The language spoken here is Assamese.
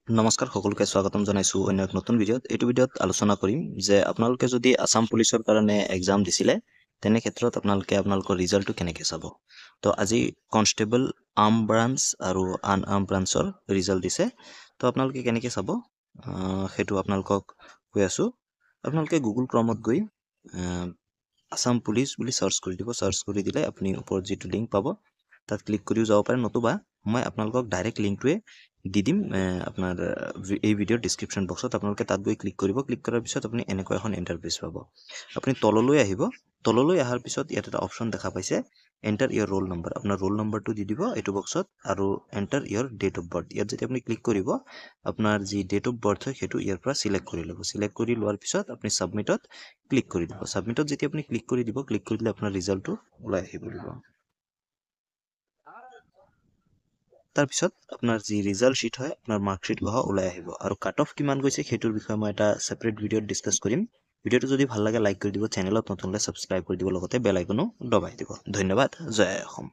নমস্কাৰ সকলোকে স্বাগতম জনাইছো অন্য এক নতুন ভিডিঅ'ত। এইটো ভিডিঅ'ত আলোচনা কৰিম যে আপোনালোকে যদি আসাম পুলিচৰ কাৰণে এক্সাম দিছিলে তেনে ক্ষেত্ৰত আপোনালোকৰ ৰিজাল্টটো কেনেকৈ চাব। তো আজি কনষ্টেবল আৰ্ম ব্ৰাঞ্চ আৰু আনআৰ্ম ব্ৰাঞ্চৰ ৰিজাল্ট দিছে। তো আপোনালোকে কেনেকৈ চাব সেইটো আপোনালোকক কৈ আছোঁ। আপোনালোকে গুগল ক্ৰমত গৈ আসাম পুলিচ বুলি চাৰ্চ কৰি দিব। চাৰ্চ কৰি দিলে আপুনি ওপৰত যিটো লিংক পাব তাত ক্লিক কৰিও যাব পাৰে, নতুবা মই আপোনালোকক ডাইৰেক্ট লিংকটোৱে দি দিম আপোনাৰ এই ভিডিঅ'ৰ ডিছক্ৰিপশ্যন বক্সত। আপোনালোকে তাত গৈ ক্লিক কৰিব। ক্লিক কৰাৰ পিছত আপুনি এনেকুৱা এখন ইণ্টাৰফেচ পাব। আপুনি তললৈ আহিব। তললৈ অহাৰ পিছত ইয়াত এটা অপশ্যন দেখা পাইছে এণ্টাৰ ইয়ৰ ৰোল নম্বৰ। আপোনাৰ ৰোল নম্বৰটো দি দিব এইটো বক্সত আৰু enter your date of birth. ইয়াত যেতিয়া আপুনি ক্লিক কৰিব আপোনাৰ যি ডেট অফ বাৰ্থ হয় সেইটো ইয়াৰ পৰা চিলেক্ট কৰি ল'ব। চিলেক্ট কৰি লোৱাৰ পিছত আপুনি ছাবমিটত ক্লিক কৰি দিব। ছাবমিটত যেতিয়া আপুনি ক্লিক কৰি দিব, ক্লিক কৰি দিলে আপোনাৰ ৰিজাল্টটো ওলাই আহিব দিব। তাৰপিছত আপোনাৰ যি ৰিজাল্ট শ্বীট হয় আপোনাৰ মাৰ্কশ্বীট গঢ়া ওলাই আহিব আৰু কাট অফ কিমান গৈছে সেইটোৰ বিষয়ে মই এটা ছেপাৰেট ভিডিঅ'ত ডিছকাছ কৰিম। ভিডিঅ'টো যদি ভাল লাগে লাইক কৰি দিব, চেনেলত নতুন হ'লে ছাবস্ক্ৰাইব কৰি দিব, লগতে বেল আইকনো দবাই দিব। ধন্যবাদ। জয় অসম।